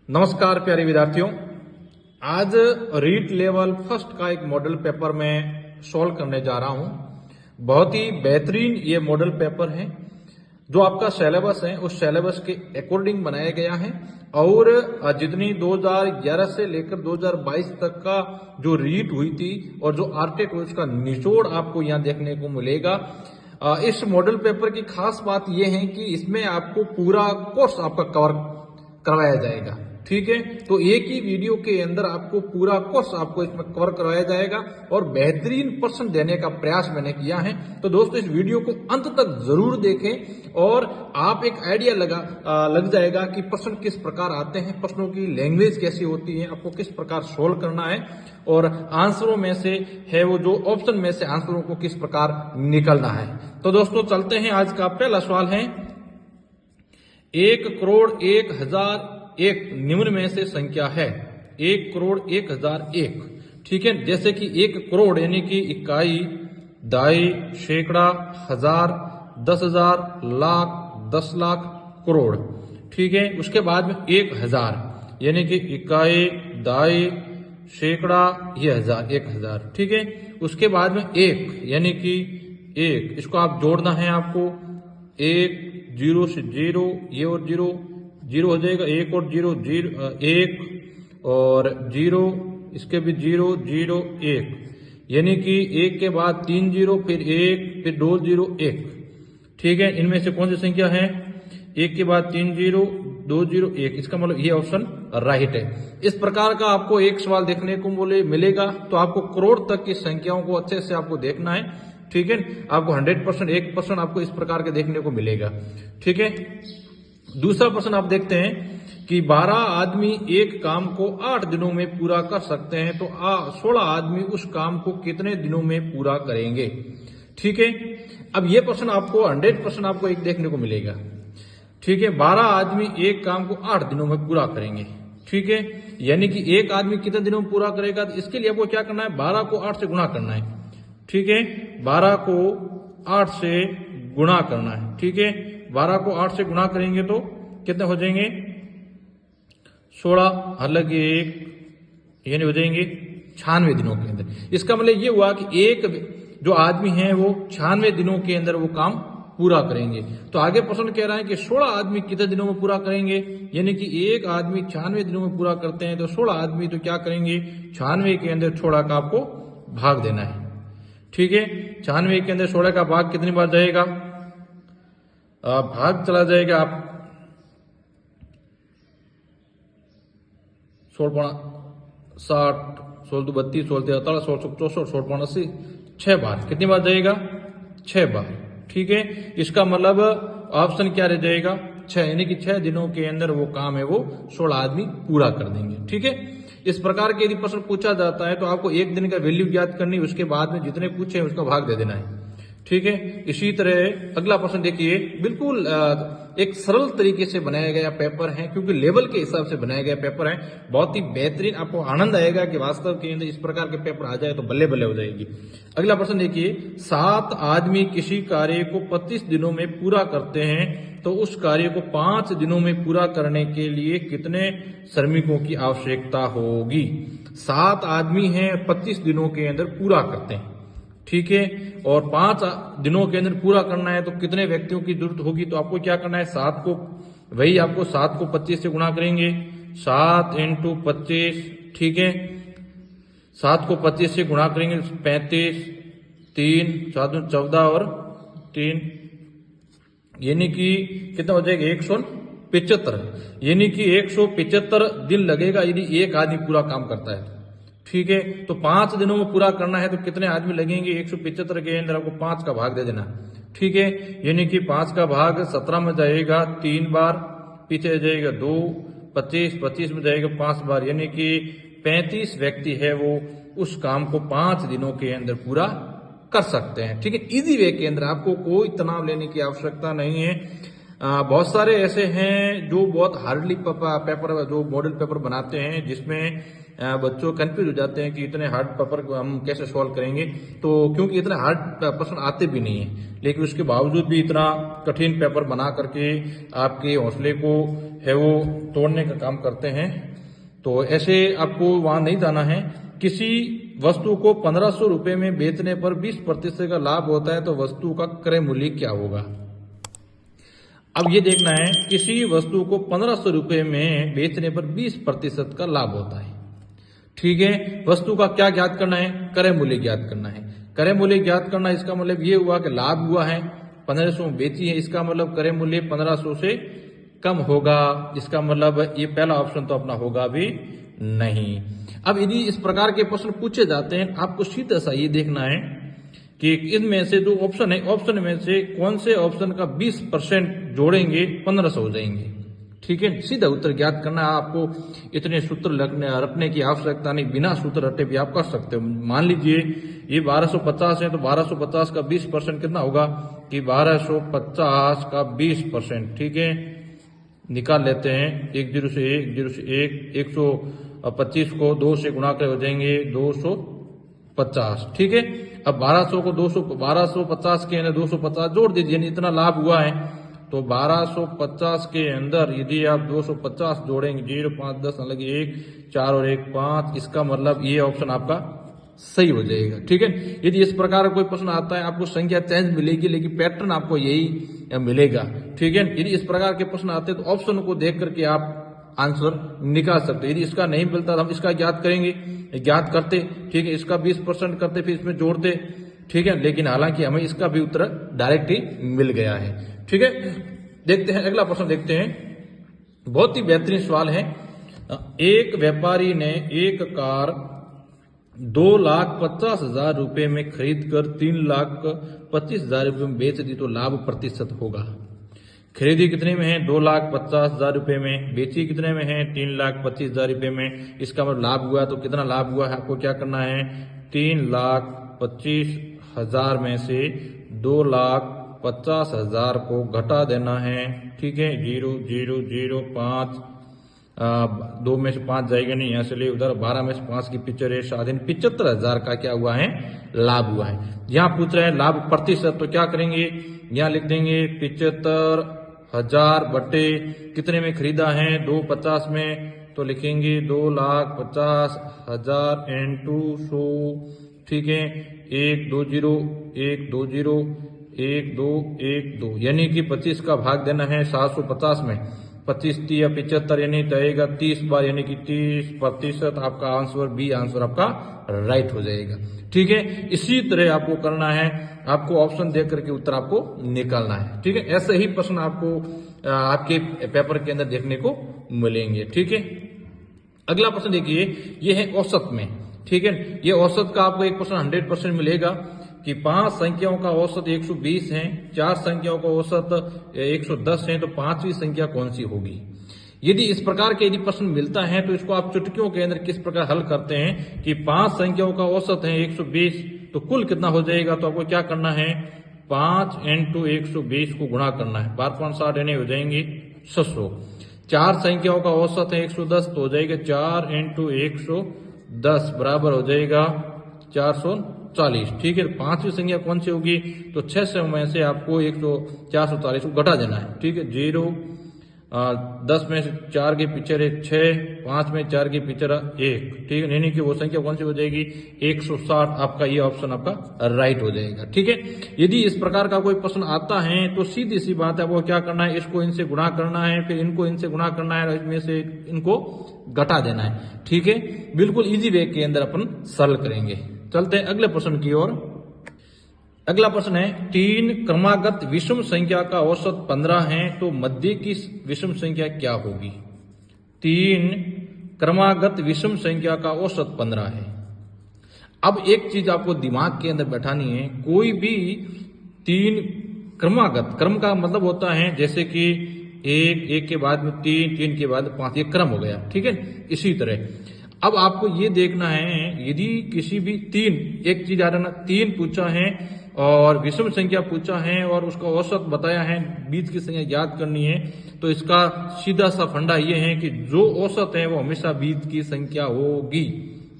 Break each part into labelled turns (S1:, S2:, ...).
S1: नमस्कार प्यारे विद्यार्थियों, आज रीट लेवल फर्स्ट का एक मॉडल पेपर मैं सॉल्व करने जा रहा हूं। बहुत ही बेहतरीन ये मॉडल पेपर है। जो आपका सिलेबस है उस सिलेबस के अकॉर्डिंग बनाया गया है और जितनी 2011 से लेकर 2022 तक का जो रीट हुई थी और जो आरटेट हुई उसका निचोड़ आपको यहाँ देखने को मिलेगा। इस मॉडल पेपर की खास बात यह है कि इसमें आपको पूरा कोर्स आपका कवर करवाया जाएगा। ठीक है, तो एक ही वीडियो के अंदर आपको पूरा कोर्स आपको इसमें कवर करवाया जाएगा और बेहतरीन प्रश्न देने का प्रयास मैंने किया है। तो दोस्तों इस वीडियो को अंत तक जरूर देखें और आप एक आइडिया लग जाएगा कि प्रश्न किस प्रकार आते हैं, प्रश्नों की लैंग्वेज कैसी होती है, आपको किस प्रकार सोल्व करना है और आंसरों में से है वो जो ऑप्शन में से आंसरों को किस प्रकार निकलना है। तो दोस्तों चलते हैं। आज का पहला सवाल है 1,01,001 निम्न में से संख्या है। 1,01,001। ठीक है, जैसे कि 1 करोड़ यानी कि इकाई, दाई, सैकड़ा, हजार, 10,000, लाख, 10 लाख, करोड़। ठीक है, उसके बाद में 1,000 यानी कि इकाई, दाई, सैकड़ा, ये हजार, 1,000। ठीक है, उसके बाद में 1 यानी कि 1, इसको आप जोड़ना है आपको। 1 0 से 0, ये और 0 0 हो जाएगा, 1 और 0 0 1 और 0, इसके भी 0 0 1 यानी कि 1 के बाद 3 0, फिर 1, फिर 2 0 1। ठीक है, इनमें से कौन सी संख्या है? 1 के बाद 3 0 2 0 1, इसका मतलब ये ऑप्शन राइट है। इस प्रकार का आपको एक सवाल देखने को मिलेगा। तो आपको करोड़ तक की संख्याओं को अच्छे से आपको देखना है। ठीक है, आपको 100% 1% आपको इस प्रकार के देखने को मिलेगा। ठीक है, दूसरा प्रश्न आप देखते हैं कि 12 आदमी एक काम को 8 दिनों में पूरा कर सकते हैं, तो 16 आदमी उस काम को कितने दिनों में पूरा करेंगे? ठीक है, अब ये प्रश्न आपको 100% आपको एक देखने को मिलेगा। ठीक है, 12 आदमी एक काम को 8 दिनों में पूरा करेंगे। ठीक है, यानी कि एक आदमी कितने दिनों में पूरा करेगा? तो इसके लिए आपको क्या करना है? 12 को 8 से गुणा करना है। ठीक है, 12 को 8 से गुणा करना है। ठीक है, 12 को 8 से गुणा करेंगे तो कितने हो जाएंगे? 16 अलग 1 यानी हो जाएंगे 96 दिनों के अंदर। इसका मतलब ये हुआ कि एक जो आदमी है वो 96 दिनों के अंदर वो काम पूरा करेंगे। तो आगे प्रश्न कह रहा है कि 16 आदमी कितने दिनों में पूरा करेंगे? यानी कि एक आदमी 96 दिनों में पूरा करते हैं, तो 16 आदमी तो क्या करेंगे? 96 के अंदर 16 का आपको भाग देना है। ठीक है, 96 के अंदर 16 का भाग कितनी बार जाएगा? भाग चला जाएगा आप 16 60, 16 32, 16 43, 16 64, 16 80, 6 बार। कितनी बार जाएगा? 6 बार। ठीक है, इसका मतलब ऑप्शन क्या रह जाएगा? 6, यानी कि 6 दिनों के अंदर वो काम है वो 16 आदमी पूरा कर देंगे। ठीक है, इस प्रकार के यदि प्रश्न पूछा जाता है तो आपको एक दिन का वैल्यू ज्ञात करनी, उसके बाद में जितने पूछे उसका भाग दे देना है। ठीक है, इसी तरह अगला प्रश्न देखिए। बिल्कुल एक सरल तरीके से बनाया गया पेपर है, क्योंकि लेवल के हिसाब से बनाया गया पेपर है। बहुत ही बेहतरीन, आपको आनंद आएगा कि वास्तव के अंदर इस प्रकार के पेपर आ जाए तो बल्ले बल्ले हो जाएगी। अगला प्रश्न देखिए। 7 आदमी किसी कार्य को 25 दिनों में पूरा करते हैं, तो उस कार्य को 5 दिनों में पूरा करने के लिए कितने श्रमिकों की आवश्यकता होगी? 7 आदमी हैं, 25 दिनों के अंदर पूरा करते हैं। ठीक है, और 5 दिनों के अंदर पूरा करना है तो कितने व्यक्तियों की जरूरत होगी? तो आपको क्या करना है? 7 को 25 से गुणा करेंगे। 7 × 25। ठीक है, 7 को 25 से गुणा करेंगे 35, 3 7 14 और 3 यानी कि कितना हो जाएगा? 175। यानी कि 175 दिन लगेगा यदि एक आदमी पूरा काम करता है। ठीक है, तो 5 दिनों में पूरा करना है तो कितने आदमी लगेंगे? 175 के अंदर आपको 5 का भाग दे देना। ठीक है, यानी कि 5 का भाग 17 में जाएगा 3 बार, पीछे जाएगा 2, 25 में जाएगा 5 बार, यानी कि 35 व्यक्ति है वो उस काम को 5 दिनों के अंदर पूरा कर सकते हैं। ठीक है, इजी वे के अंदर आपको कोई तनाव लेने की आवश्यकता नहीं है। बहुत सारे ऐसे हैं जो बहुत हार्डली पेपर जो मॉडल पेपर बनाते हैं, जिसमें बच्चों कंफ्यूज हो जाते हैं कि इतने हार्ड पेपर को हम कैसे सॉल्व करेंगे। तो क्योंकि इतने हार्ड प्रश्न आते भी नहीं है, लेकिन उसके बावजूद भी इतना कठिन पेपर बना करके आपके हौसले को है वो तोड़ने का काम करते हैं। तो ऐसे आपको वहां नहीं जाना है। किसी वस्तु को 1500 रुपए में बेचने पर 20% का लाभ होता है, तो वस्तु का क्रय मूल्य क्या होगा। अब ये देखना है, किसी वस्तु को 1500 रुपए में बेचने पर 20% का लाभ होता है। ठीक है, वस्तु का क्या ज्ञात करना है, क्रय मूल्य ज्ञात करना है। क्रय मूल्य ज्ञात करना, इसका मतलब ये हुआ कि लाभ हुआ है 1500 में बेची है, इसका मतलब क्रय मूल्य 1500 से कम होगा। इसका मतलब ये पहला ऑप्शन तो अपना होगा भी नहीं। अब यदि इस प्रकार के प्रश्न पूछे जाते हैं, आपको सीधा सा ये देखना है कि इनमें से जो ऑप्शन है, ऑप्शन में से कौन से ऑप्शन का 20% जोड़ेंगे 1500 हो जाएंगे। ठीक है, सीधा उत्तर ज्ञात करना है। आपको इतने सूत्र रटने की आवश्यकता नहीं, बिना सूत्र रटे भी आप कर सकते हो। मान लीजिए ये 1250 है, तो 1250 का 20% कितना होगा कि 1250 का 20%। ठीक है, निकाल लेते हैं। 10 से 1 125 को 2 से गुणा कर हो जाएंगे 250। ठीक है, अब 1200 को 1250 के अंदर 250 जोड़ दीजिए, यानी इतना लाभ हुआ है। तो 1250 के अंदर यदि आप 250 जोड़ेंगे, 0 5 10 अलग 1 4 और 1 5, इसका मतलब ये ऑप्शन आपका सही हो जाएगा। ठीक है, यदि इस प्रकार कोई प्रश्न आता है, आपको संख्या चेंज मिलेगी, लेकिन पैटर्न आपको यही मिलेगा। ठीक है, यदि इस प्रकार के प्रश्न आते हैं तो ऑप्शन को देख करके आप आंसर निकाल सकते हैं। यदि इसका नहीं मिलता तो हम इसका ज्ञात करेंगे, ज्ञात करते। ठीक है, इसका 20% करते, फिर इसमें जोड़ते। ठीक है, लेकिन हालांकि हमें इसका भी उत्तर डायरेक्ट ही मिल गया है। ठीक है, देखते हैं अगला प्रश्न देखते हैं। बहुत ही बेहतरीन सवाल है। एक व्यापारी ने एक कार 2,50,000 रुपए में खरीद कर 3,25,000 रुपए में बेच दी, तो लाभ प्रतिशत होगा। खरीदी कितने में है, 2,50,000 रुपए में, बेची कितने में है, 3,25,000 रुपए में। इसका मतलब लाभ हुआ, तो कितना लाभ हुआ है आपको क्या करना है, 3,25,000 में से 2,50,000 को घटा देना है। ठीक है, 0 0 0 5, 2 में से 5 जाएगा नहीं, यहां से ले उधर, 12 में से 5 की पिक्चर है 75,000 का क्या हुआ है, लाभ हुआ है। यहां पूछ रहे हैं लाभ प्रतिशत, तो क्या करेंगे, यहां लिख देंगे 75,000 बटे कितने में खरीदा है, 250 में, तो लिखेंगे 2,50,000 इंटू 100। ठीक है, 1 2 0 1 2 0 1 2 1 2, यानी कि 25 का भाग देना है 750 में। 25 या 75 यानी रहेगा 30 बार, यानी कि 30%। आपका आंसर बी आंसर आपका राइट हो जाएगा। ठीक है, इसी तरह आपको करना है, आपको ऑप्शन देख करके उत्तर आपको निकालना है। ठीक है, ऐसे ही प्रश्न आपको आपके पेपर के अंदर देखने को मिलेंगे। ठीक है, अगला प्रश्न देखिए, ये है औसत में। ठीक है, ये औसत का आपको एक प्रश्न 100% मिलेगा कि 5 संख्याओं का औसत 120 है, 4 संख्याओं का औसत 110 है, तो 5वीं संख्या कौन सी होगी। यदि इस प्रकार के यदि प्रश्न मिलता है, तो इसको आप चुटकियों के अंदर किस प्रकार हल करते हैं कि 5 संख्याओं का औसत है 120, तो कुल कितना हो जाएगा, तो आपको क्या करना है, 5 × 120 को गुणा करना है, 12 5 60 यानी हो जाएंगे 600। 4 संख्याओं का औसत है 110, तो हो जाएगा 4 × 110 बराबर हो जाएगा 440। ठीक है, 5वीं संख्या कौन सी होगी, तो 600 में से आपको 440 को घटा देना है। ठीक है, 0 10 में से 4 के पीछे 6, 5 में 4 के पीछे 1। ठीक है, यानी कि वो संख्या कौन सी हो जाएगी, 160। आपका ये ऑप्शन आपका राइट हो जाएगा। ठीक है, यदि इस प्रकार का कोई प्रश्न आता है, तो सीधी सी बात है, वो क्या करना है, इसको इनसे गुणा करना है, फिर इनको इनसे गुणा करना है, इसमें से इनको घटा देना है। ठीक है, बिल्कुल इजी वे के अंदर अपन सरल करेंगे। चलते हैं अगले प्रश्न की ओर। अगला प्रश्न है, 3 क्रमागत विषम संख्या का औसत 15 है, तो मध्य की विषम संख्या क्या होगी। 3 क्रमागत विषम संख्या का औसत 15 है। अब एक चीज आपको दिमाग के अंदर बैठानी है, कोई भी 3 क्रमागत, क्रम का मतलब होता है जैसे कि 1 के बाद में 3 के बाद 5, ये क्रम हो गया। ठीक है, इसी तरह अब आपको ये देखना है, यदि किसी भी 3, एक चीज आ रहा ना, 3 पूछा है और विषम संख्या पूछा है और उसका औसत बताया है, बीज की संख्या याद करनी है। तो इसका सीधा सा फंडा ये है कि जो औसत है वो हमेशा बीज की संख्या होगी,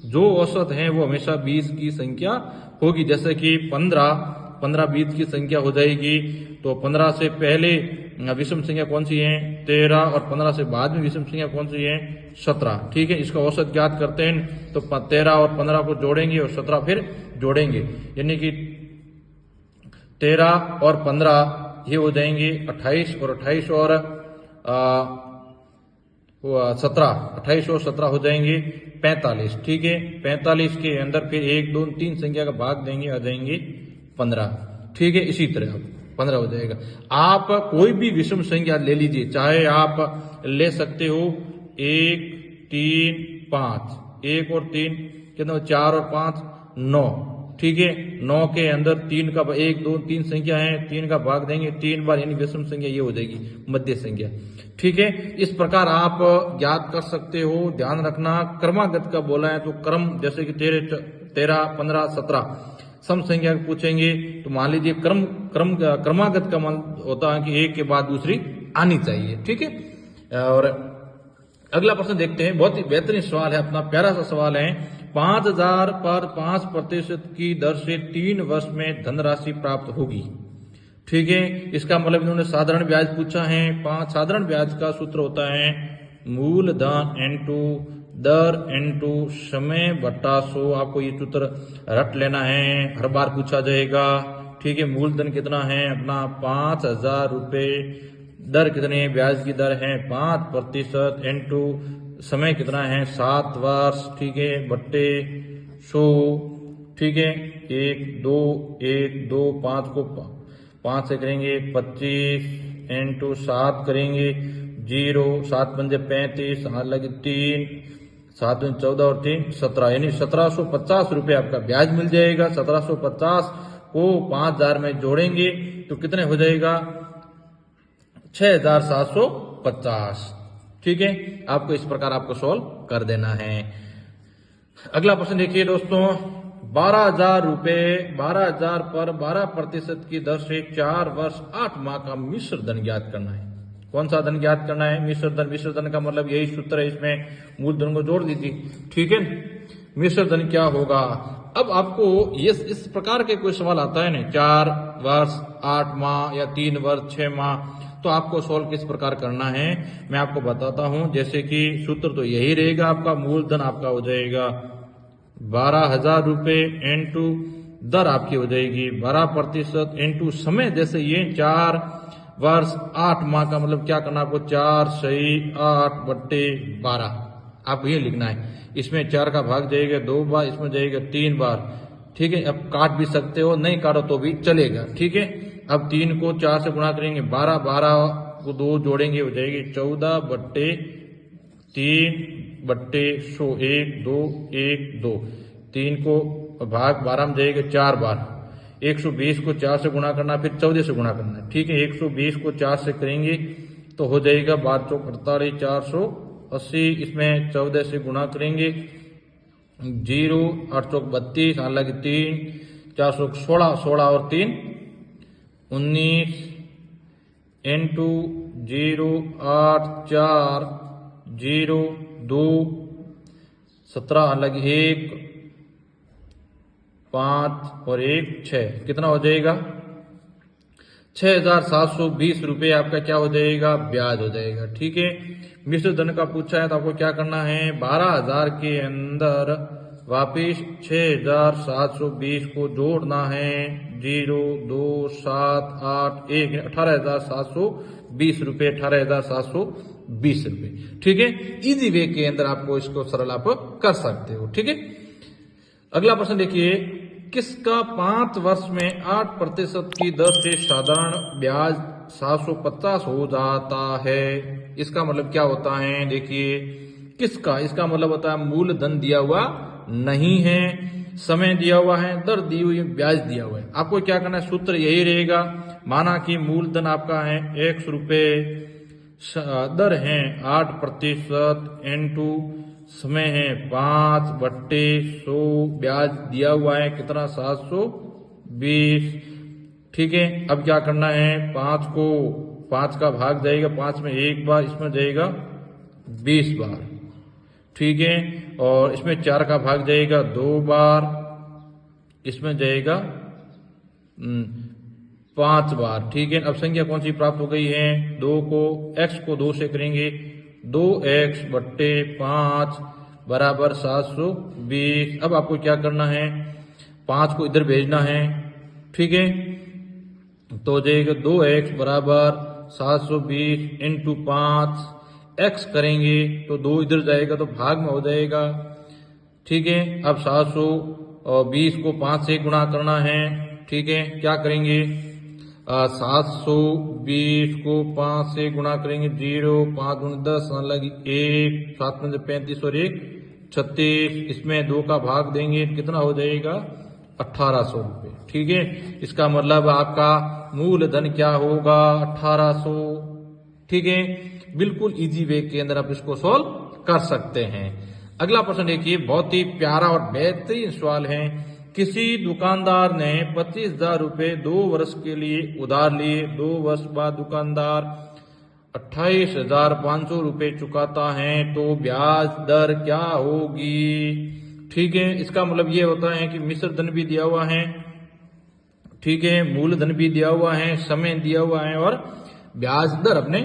S1: जो औसत है वो हमेशा बीज की संख्या होगी। जैसे कि 15 बीज की संख्या हो जाएगी, तो 15 से पहले विषम संख्या कौन सी है 13, और 15 से बाद में विषम संख्या कौन सी है 17। ठीक है, इसका औसत ज्ञात करते हैं तो 13 और 15 को जोड़ेंगे और 17 फिर जोड़ेंगे, यानी कि 13 और 15 ये हो जाएंगे 28, और 28 और 17, 28 और 17 हो जाएंगे 45। ठीक है, 45 के अंदर फिर 1 2 3 संख्या का भाग देंगे, आ जाएंगे 15। ठीक है, इसी तरह अब 15 हो जाएगा। आप कोई भी विषम संख्या ले लीजिए, चाहे आप ले सकते हो 1 3 5, 1 और 3 कितना, 4 और 5 9। ठीक है, 9 के अंदर 3 का 1 2 3 संख्या है, 3 का भाग देंगे 3 बार, यानी विषम संख्या ये हो जाएगी मध्य संख्या। ठीक है, इस प्रकार आप याद कर सकते हो। ध्यान रखना क्रमागत का बोला है तो क्रम, जैसे कि 13 15 17 सम संख्या पूछेंगे तो मान लीजिए क्रमागत का मतलब होता है कि एक के बाद दूसरी आनी चाहिए। ठीक है, और अगला प्रश्न देखते हैं, बहुत ही बेहतरीन सवाल है, अपना प्यारा सा सवाल है। 5000 पर 5% की दर से 3 वर्ष में धनराशि प्राप्त होगी। ठीक है, इसका मतलब इन्होंने साधारण ब्याज पूछा है। साधारण ब्याज का सूत्र होता है मूलधन इनटू दर इनटू समय बटा 100। आपको ये सूत्र रट लेना है, हर बार पूछा जाएगा। ठीक है, मूलधन कितना है अपना 5000 रुपए, दर कितनी है, ब्याज की दर है 5% इनटू समय कितना है 7 वर्ष। ठीक है, बट्टे 100। ठीक है, 1 2 1 2 5 को 5 से करेंगे 25 इनटू 7 करेंगे 0, 7 पंजे 35, हाथ लगे 3, 7 में 14 और 3 17, यानी 1750 रुपए आपका ब्याज मिल जाएगा। 1750 को 5000 में जोड़ेंगे तो कितने हो जाएगा 6750। ठीक है, आपको इस प्रकार आपको सॉल्व कर देना है। अगला प्रश्न देखिए दोस्तों, 12,000 रुपए, 12,000 पर 12% की दर से 4 वर्ष 8 माह का मिश्र धन ज्ञात करना है। कौन सा धन ज्ञात करना है, मिश्र धन। मिश्र धन का मतलब यही सूत्र है, इसमें मूलधन को जोड़ दीजिए। ठीक है, मिश्र धन क्या होगा। अब आपको ये इस प्रकार के कोई सवाल आता है ना, 4 वर्ष 8 माह या 3 वर्ष 6 माह, तो आपको सॉल्व किस प्रकार करना है मैं आपको बताता हूं। जैसे कि सूत्र तो यही रहेगा, आपका मूलधन आपका हो जाएगा 12,000 रुपए इनटू दर आपकी हो जाएगी 12% इनटू समय, जैसे ये 4 वर्ष 8 माह का मतलब क्या करना आपको 4 6 8 बट्टे 12, आपको ये लिखना है। इसमें 4 का भाग जाएगा 2 बार, इसमें जाएगा 3 बार। ठीक है, अब काट भी सकते हो, नहीं काटो तो भी चलेगा। ठीक है, अब 3 को 4 से गुणा करेंगे 12, 12 को 2 जोड़ेंगे हो जाएगी 14 बट्टे 3 बट्टे 100, 1 2 1 2, 3 को भाग 12 में जाएगा 4 बार। 120 को 4 से गुणा करना, फिर 14 से गुणा करना है। ठीक है, 120 को 4 से करेंगे तो हो जाएगा 12 चौक 48, 480, इसमें 14 से गुणा करेंगे 0, 8 चौक 32, हालांकि 3, 4 चौक 16, 16 और 3 19 इनटू 0 8 4 0 2 17, हालांकि 1 5 और 1 6, कितना हो जाएगा 6,720 रुपए आपका क्या हो जाएगा ब्याज हो जाएगा। ठीक है, मिश्र धन का पूछा है तो आपको क्या करना है 12,000 के अंदर वापिस 6,720 को जोड़ना है 0 2 7 8 1, 18,720 रुपए, 18,720 रुपए। ठीक है, इजी वे के अंदर आपको इसको सरल आप कर सकते हो। ठीक है, अगला प्रश्न देखिए, किसका 5 वर्ष में 8% की दर से साधारण ब्याज 750 हो जाता है। इसका मतलब क्या होता है, देखिए किसका, इसका मतलब होता है मूलधन दिया हुआ नहीं है, समय दिया हुआ है, दर दी हुई, ब्याज दिया हुआ है। आपको क्या करना है, सूत्र यही रहेगा। माना कि मूलधन आपका है 100 रुपए, दर है 8% इनटू समय है 5 बट्टे 100, ब्याज दिया हुआ है कितना 720 20। ठीक है, अब क्या करना है, 5 का भाग जाएगा 5 में 1 बार, इसमें जाएगा 20 बार। ठीक है, और इसमें 4 का भाग जाएगा 2 बार, इसमें जाएगा 5 बार। ठीक है, अब संख्या कौन सी प्राप्त हो गई है, x को 2 से करेंगे, 2x बट्टे 5 बराबर 720। अब आपको क्या करना है, 5 को इधर भेजना है। ठीक है, तो हो जाएगा 2x बराबर 720 इंटू 5, x करेंगे तो 2 इधर जाएगा तो भाग में हो जाएगा। ठीक है, अब 720 को 5 से गुणा करना है। ठीक है, क्या करेंगे, 720 को 5 से गुणा करेंगे, 0, 5 गुण 10 लगी 1, 7 में 35 और 1 36, इसमें 2 का भाग देंगे, कितना हो जाएगा 1800 रुपये। ठीक है, इसका मतलब आपका मूलधन क्या होगा, 1800। ठीक है, बिल्कुल इजी वे के अंदर आप इसको सॉल्व कर सकते हैं। अगला प्रश्न देखिए, बहुत ही प्यारा और बेहतरीन सवाल है। किसी दुकानदार ने 25,000 रुपये 2 वर्ष के लिए उधार लिए। 2 वर्ष बाद दुकानदार 28,500 रुपये चुकाता है, तो ब्याज दर क्या होगी। ठीक है, इसका मतलब ये होता है कि मिश्र धन भी दिया हुआ है, ठीक है, मूलधन भी दिया हुआ है, समय दिया हुआ है और ब्याज दर अपने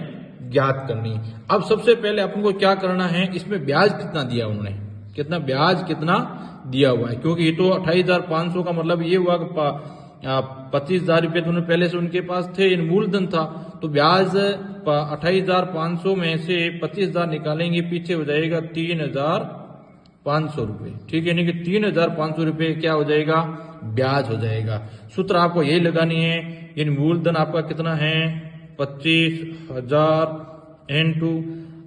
S1: ज्ञात करनी। अब सबसे पहले अपन को क्या करना है, इसमें ब्याज कितना दिया उन्होंने, कितना ब्याज कितना दिया हुआ है, क्योंकि ये तो 28,500 का मतलब ये हुआ कि 25,000 रुपये तो पहले से उनके पास थे, इन मूलधन था, तो ब्याज 28,500 में से 25,000 निकालेंगे, पीछे हो जाएगा 3,500 रुपये। ठीक है, यानी कि 3,500 रुपये क्या हो जाएगा, ब्याज हो जाएगा। सूत्र आपको यही लगानी है, इन मूलधन आपका कितना है 25,000 इंटू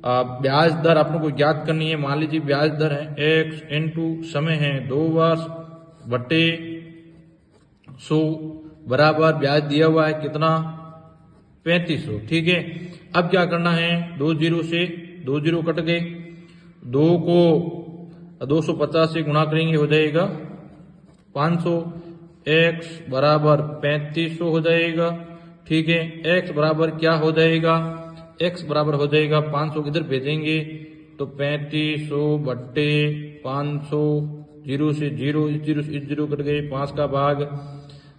S1: ब्याज दर आपको को ज्ञात करनी है। मान लीजिए ब्याज दर है x इंटू समय है 2 वर्ष बटे 100 बराबर ब्याज दिया हुआ है कितना 3500। ठीक है, अब क्या करना है, 2 जीरो से 2 जीरो कट गए, 2 को 250 से गुणा करेंगे, हो जाएगा 500, x बराबर 3500 हो जाएगा। ठीक है, x बराबर क्या हो जाएगा, x बराबर हो जाएगा 500 इधर भेजेंगे तो 3500 बट्टे 500, 0 से 0, इस जीरो कट गए, 5 का भाग,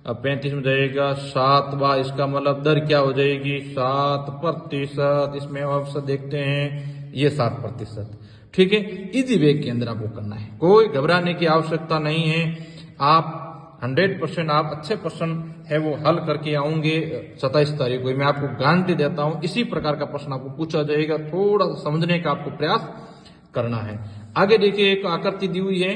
S1: अब 35 में जाएगा 7 बार, इसका मतलब दर क्या हो जाएगी 7%। इसमें ऑप्शन देखते हैं, ये 7%। ठीक है, इजी वे के अंदर आपको करना है, कोई घबराने की आवश्यकता नहीं है। आप 100% आप अच्छे प्रश्न है वो हल करके आऊंगे 27 तारीख को, मैं आपको गारंटी देता हूं। इसी प्रकार का प्रश्न आपको पूछा जाएगा, थोड़ा समझने का आपको प्रयास करना है। आगे देखिए, एक आकृति दी हुई है,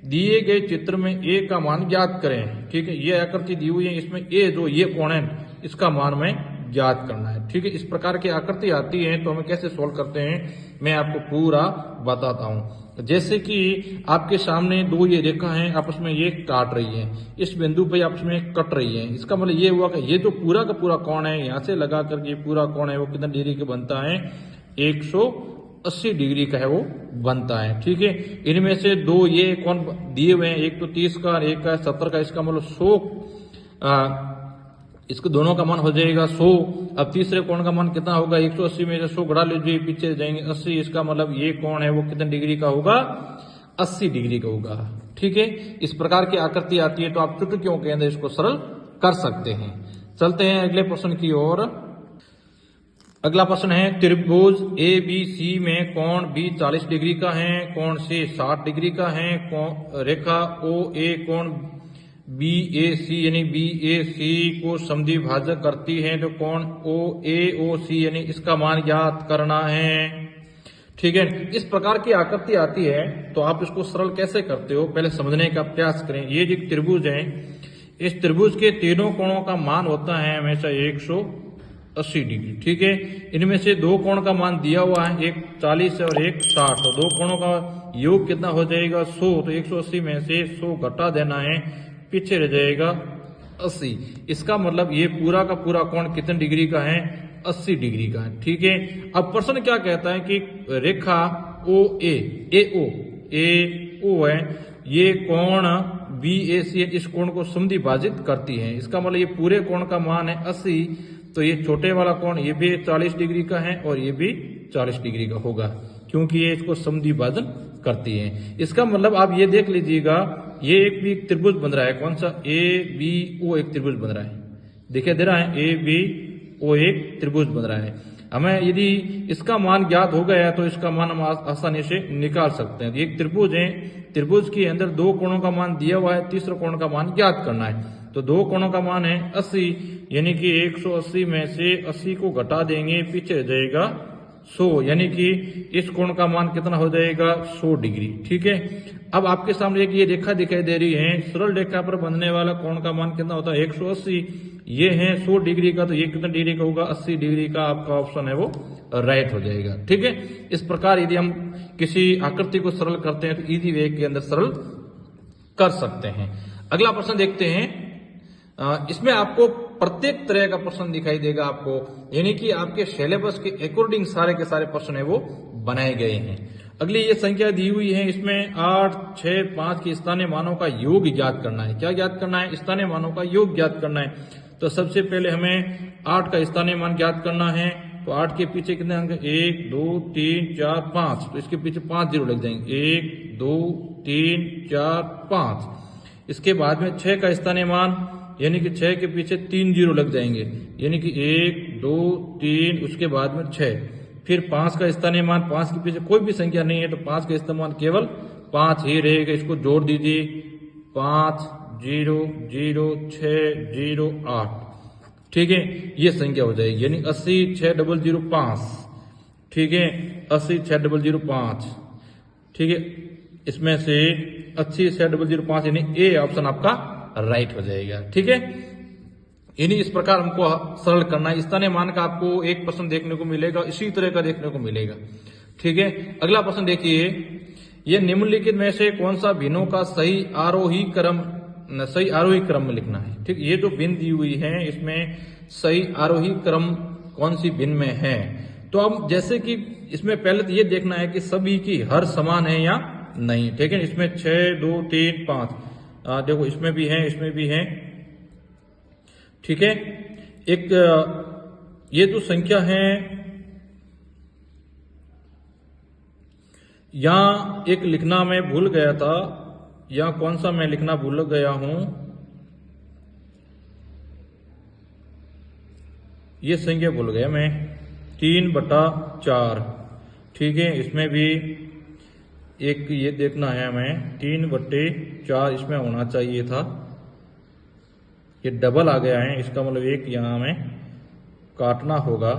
S1: दिए गए चित्र में ए का मान ज्ञात करें। ठीक है, ये आकृति दी हुई है, इसमें ए जो ये कोण है इसका मान में ज्ञात करना है। ठीक है, इस प्रकार की आकृति आती है तो हमें कैसे सोल्व करते हैं मैं आपको पूरा बताता हूं। जैसे कि आपके सामने 2 ये रेखा है, आपस में ये काट रही है, इस बिंदु पे आपस में कट रही है, इसका मतलब ये हुआ कि ये जो पूरा का पूरा कोण है, यहां से लगा करके पूरा कोण है वो कितना डिग्री का बनता है 180 डिग्री का है वो बनता है। ठीक है, इनमें से 2 ये कोण दिए हुए हैं, एक तो 30 का और एक का 70 का, इसका मतलब 100 इसको दोनों का मान हो जाएगा 100। अब तीसरे कोण का मान कितना होगा, 180 में से 100 घटा लीजिए, पीछे जाएंगे 80, इसका मतलब ये कोण है वो कितने डिग्री का होगा 80 डिग्री का होगा। ठीक है, इस प्रकार की आकृति आती है तो आप चुटकियों के अंदर इसको सरल कर सकते हैं। चलते हैं अगले प्रश्न की ओर। अगला प्रश्न है, त्रिभुज ABC में कोण B 40 डिग्री का है, कोण C 60 डिग्री का है, रेखा OA कोण BAC यानी BAC को समद्विभाजक करती है, तो कोण OAOC यानी इसका मान ज्ञात करना है। ठीक है, इस प्रकार की आकृति आती है तो आप इसको सरल कैसे करते हो पहले समझने का प्रयास करें। ये जो त्रिभुज है, इस त्रिभुज के तीनों कोणों का मान होता है हमेशा 180 डिग्री। ठीक है, इनमें से 2 कोण का मान दिया हुआ है, एक 40 और एक 60, तो 2 कोणों का योग कितना हो जाएगा 100, तो 180 में से 100 घटा देना है, पीछे रह जाएगा 80। इसका मतलब ये पूरा का पूरा कोण कितने डिग्री का है 80 डिग्री का है। ठीक है, अब प्रश्न क्या कहता है कि रेखा AO है, ये कोण BAC इस कोण को समद्विभाजित करती है। इसका मतलब ये पूरे कोण का मान है 80, तो ये छोटे वाला कोण ये भी 40 डिग्री का है और ये भी 40 डिग्री का होगा, क्योंकि ये इसको समद्विभाजन करती है। इसका मतलब आप ये देख लीजिएगा, ये एक भी एक त्रिभुज बन रहा है, कौन सा, ABO एक त्रिभुज बन रहा है, दिखाई दे रहा है, ABO एक त्रिभुज बन रहा है। हमें यदि इसका मान ज्ञात हो गया तो इसका मान हम आसानी से निकाल सकते हैं। एक त्रिभुज है, त्रिभुज के अंदर दो कोणों का मान दिया हुआ है, तीसरे कोण का मान ज्ञात करना है। तो दो कोणों का मान है 80, यानी कि 180 में से 80 को घटा देंगे, पीछे रह जाएगा 100, यानी कि इस कोण का मान कितना हो जाएगा, 100 डिग्री। ठीक है, अब आपके सामने एक ये रेखा दिखाई दे रही है, सरल रेखा पर बनने वाला कोण का मान कितना होता है, 180, ये है 100 डिग्री का, तो ये कितना डिग्री का होगा, 80 डिग्री का आपका ऑप्शन है वो राइट हो जाएगा। ठीक है, इस प्रकार यदि हम किसी आकृति को सरल करते हैं तो इजी वे के अंदर सरल कर सकते हैं। अगला प्रश्न देखते हैं, इसमें आपको प्रत्येक तरह का प्रश्न दिखाई देगा आपको, यानी कि आपके सिलेबस के अकॉर्डिंग सारे के सारे प्रश्न है वो बनाए गए हैं। अगली ये संख्या दी हुई है, इसमें 8, 6, 5 के स्थानीय मानों का योग ज्ञात करना है। क्या ज्ञात करना है, स्थानीय मानों का योग ज्ञात करना है। तो सबसे पहले हमें 8 का स्थानीय मान ज्ञात करना है। तो 8 के पीछे कितने अंक, 1, 2, 3, 4, 5, तो इसके पीछे 5 जीरो लग जाएंगे, 1, 2, 3, 4, 5। इसके बाद में 6 का स्थानीय मान, यानी कि 6 के पीछे 3 जीरो लग जाएंगे, यानी कि 1, 2, 3, उसके बाद में 6। फिर 5 का स्थानीय मान, 5 के पीछे कोई भी संख्या नहीं है तो 5 का स्थानीय मान केवल 5 ही रहेगा, इसको जोड़ दीजिए, 5, 0, 0, 6, 0, 8। ठीक है, ये संख्या हो जाएगी, यानी 80, 6005। ठीक है, 80, 6005। ठीक है, इसमें से 80, 6005, यानी ए ऑप्शन आपका राइट हो जाएगा। ठीक है, यानी इस प्रकार हमको सरल करना है। स्थानीय मान का आपको एक प्रश्न देखने को मिलेगा, इसी तरह का देखने को मिलेगा। ठीक है, अगला प्रश्न देखिए, यह निम्नलिखित में से कौन सा भिन्नों का सही आरोही क्रम में लिखना है। ठीक, ये जो भिन्न दी हुई है इसमें सही आरोही क्रम कौन सी भिन्न में है। तो अब जैसे कि इसमें पहले तो ये देखना है कि सभी की हर समान है या नहीं। ठीक है, इसमें 6, 2, 3, 5, देखो इसमें भी है, इसमें भी है। ठीक है, एक ये जो संख्या है, यहां एक लिखना मैं भूल गया था, या कौन सा मैं लिखना भूल गया हूं, ये संख्या भूल गया मैं, 3/4। ठीक है, इसमें भी एक ये देखना है हमें, 3/4 इसमें होना चाहिए था, ये डबल आ गया है, इसका मतलब एक यहां हमें काटना होगा,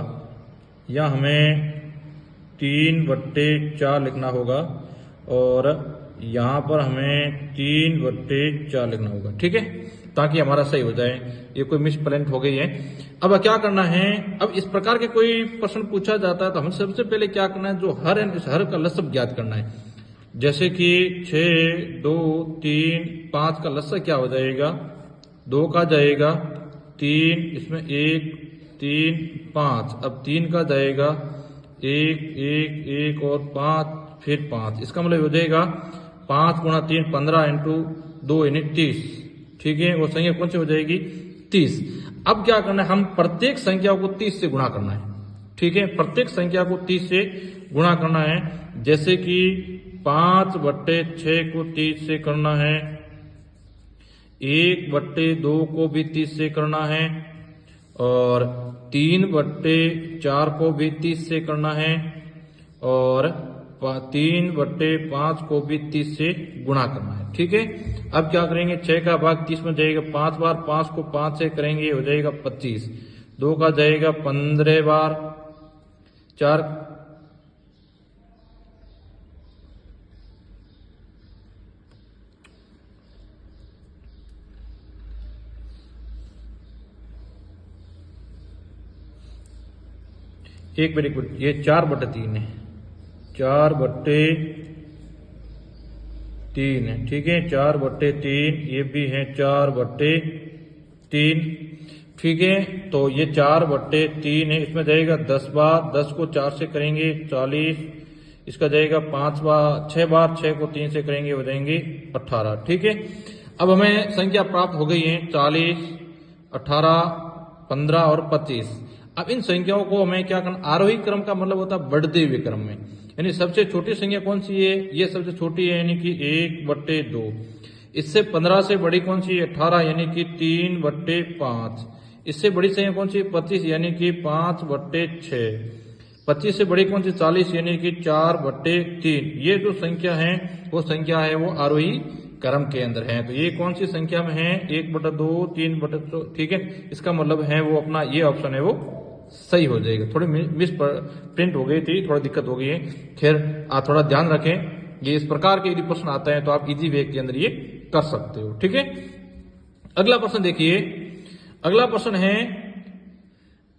S1: या हमें 3/4 लिखना होगा और यहां पर हमें 3/4 लिखना होगा। ठीक है, ताकि हमारा सही हो जाए, ये कोई मिसप्लेंट हो गई है। अब क्या करना है, अब इस प्रकार के कोई प्रश्न पूछा जाता है तो हमें सबसे पहले क्या करना है, जो हर का लसब ज्ञात करना है। जैसे कि 6, 2, 3, 5 का लसब क्या हो जाएगा, 2 का जाएगा, 3, इसमें 1, 3, 5, अब 3 का जाएगा, 1, 1, 1 और 5, फिर 5, इसका मतलब हो जाएगा 5 गुणा 3 15 इंटू 2 यानी 30। ठीक है, वो संख्या कौन सी हो जाएगी, 30। अब क्या करना है, हम प्रत्येक संख्या को 30 से गुणा करना है। ठीक है, प्रत्येक संख्या को 30 से गुणा करना है। जैसे कि 5/6 को 30 से करना है, 1/2 को भी 30 से करना है, और 3/4 को भी 30 से करना है, और 3/5 को भी 30 से गुणा करना है। ठीक है, अब क्या करेंगे, 6 का भाग 30 में जाएगा 5 बार, 5 को 5 से करेंगे हो जाएगा 25, 2 का जाएगा 15 बार, 4 एक मिनट, ये 4/3 है, 4/3 है। ठीक है, 4/3, ये भी है 4/3। ठीक है, तो ये 4/3 है, इसमें जाएगा 10 बार, 10 को 4 से करेंगे 40, इसका जाएगा 5 बार, 6 बार, 6 को 3 से करेंगे हो जाएंगे 18। ठीक है, अब हमें संख्या प्राप्त हो गई है 40, 18, 15 और 25। अब इन संख्याओं को हमें क्या करना, आरोही क्रम का मतलब होता है बढ़ते हुए क्रम में, यानी सबसे छोटी संख्या कौन सी है, ये सबसे छोटी है यानी कि 1/2। इससे 15 से बड़ी कौन सी है, 18 यानी कि 3/5। इससे बड़ी संख्या कौन सी, 25 यानी कि 5/6। 25 से बड़ी कौन सी, 40 यानी कि 4/3। ये जो संख्या है वो संख्या है वो आरोही क्रम के अंदर है। तो ये कौन सी संख्या में है, 1/2, 3/2। ठीक है, इसका मतलब है वो अपना ये ऑप्शन है वो सही हो जाएगा। थोड़ी मिस प्रिंट हो गई थी, थोड़ी दिक्कत हो गई है। खैर आप थोड़ा ध्यान रखें, ये इस प्रकार के यदि प्रश्न आता है तो आप इजी वे के अंदर ये कर सकते हो। ठीक है, अगला प्रश्न देखिए। अगला प्रश्न है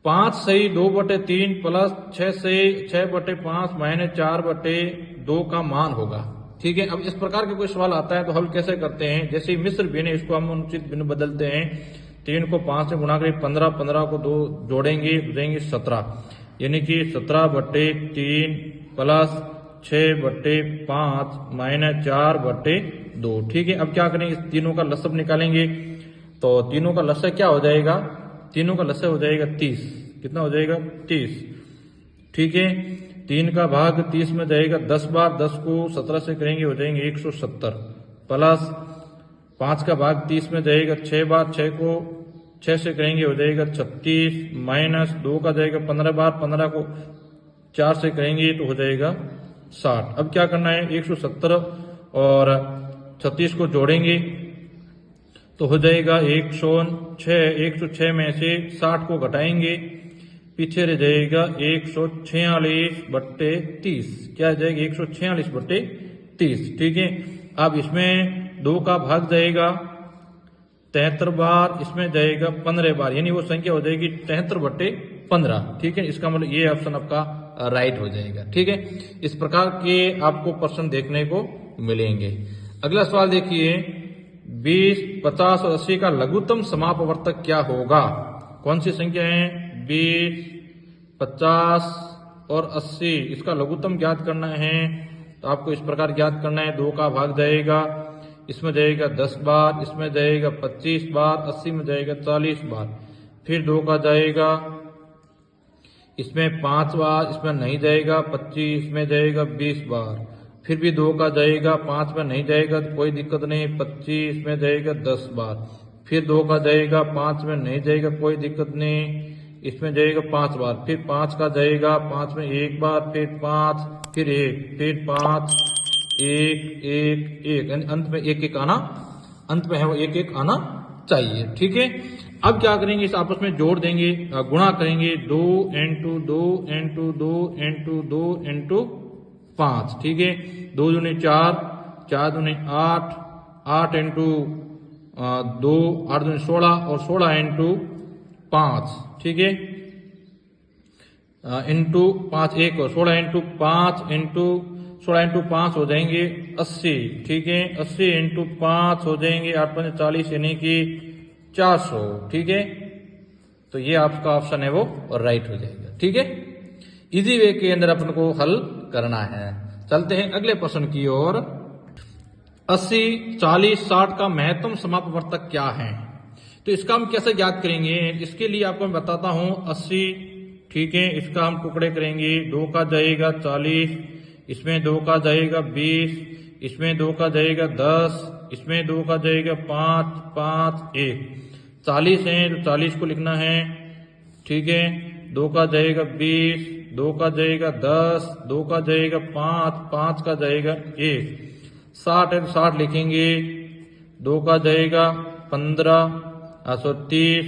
S1: 5 सही 2/3 प्लस 6 सही 6/5 माइनस 4/2 का मान होगा। ठीक है, अब इस प्रकार के कोई सवाल आता है तो हल कैसे करते हैं, जैसे मिश्र भिन्न है इसको हम अनुचित भिन्न बदलते हैं। 3 को 5 से गुणा करें 15, 15 को 2 जोड़ेंगे हो जाएंगे 17, यानी कि 17/3 प्लस 6/5 माइनस 4/2। ठीक है, अब क्या करेंगे, इस तीनों का लसब निकालेंगे। तो तीनों का लसब क्या हो जाएगा, तीनों का लसब हो जाएगा 30। कितना हो जाएगा, 30। ठीक है, 3 का भाग 30 में जाएगा 10 बार, 10 को 17 से करेंगे हो जाएंगे 170, प्लस 5 का भाग 30 में जाएगा 6 बार, 6 को 6 से करेंगे हो जाएगा 36, माइनस 2 का जाएगा 15 बार, 15 को 4 से करेंगे तो हो जाएगा 60। अब क्या करना है, 170 और 36 को जोड़ेंगे तो हो जाएगा 106। 106 में से 60 को घटाएंगे, पीछे रह जाएगा 146/30। क्या जाएगा, 146/30। ठीक है, अब इसमें 2 का भाग जाएगा 73 बार, इसमें जाएगा 15 बार, यानी वो संख्या हो जाएगी 73/15। ठीक है, इसका मतलब ये ऑप्शन आपका राइट हो जाएगा। ठीक है, इस प्रकार के आपको प्रश्न देखने को मिलेंगे। अगला सवाल देखिए, 20, 50 और 80 का लघुत्तम समापवर्तक क्या होगा। कौन सी संख्या है, 20, 50 और 80, इसका लघुत्तम ज्ञात करना है। तो आपको इस प्रकार ज्ञात करना है, 2 का भाग जाएगा, इसमें जाएगा 10 बार, इसमें जाएगा 25 बार, 80 में जाएगा 40 बार, फिर 2 का जाएगा इसमें 5 बार, इसमें नहीं जाएगा 25, इसमें जाएगा 20 बार, फिर भी 2 का जाएगा 5 में नहीं जाएगा तो कोई दिक्कत नहीं, 25 में जाएगा 10 बार, फिर 2 का जाएगा 5 में नहीं जाएगा कोई दिक्कत नहीं, इसमें जाएगा 5 बार, फिर 5 का जाएगा 5 में 1 बार, फिर 5, फिर 1, फिर 5, 1, 1, 1, अंत में 1, 1 आना, अंत में है वो 1, 1 आना चाहिए। ठीक है, अब क्या करेंगे, इस आपस में जोड़ देंगे, गुणा करेंगे, 2 into 2 into 2 into 2 into 5। ठीक है, 2 दूनी 4, 4 दूनी 8, 8 into 2, 8 दूनी 16 और 16 into 5। ठीक है, इंटू 5 1 और 16 into 5 into 16 into 5 हो जाएंगे 80। ठीक है, 80 into 5 हो जाएंगे 8 5 40 यानी कि 400। ठीक है, तो ये आपका ऑप्शन है वो राइट हो जाएगा। ठीक है, इजी वे के अंदर अपन को हल करना है। चलते हैं अगले प्रश्न की ओर। 80, 40, 60 का महत्तम समापवर्तक क्या है। तो इसका हम कैसे ज्ञात करेंगे, इसके लिए आपको मैं बताता हूं। 80, ठीक है, इसका हम टुकड़े करेंगे, 2 का जाएगा 40, इसमें 2 का जाएगा 20, इसमें 2 का जाएगा 10, इसमें 2 का जाएगा 5, 5, 1, 40 है तो 40 को लिखना है। ठीक है, 2 का जाएगा 20, 2 का जाएगा 10, 2 का जाएगा 5, 5 का जाएगा 1, 60 है तो 60 लिखेंगे, 2 का जाएगा 15, 30,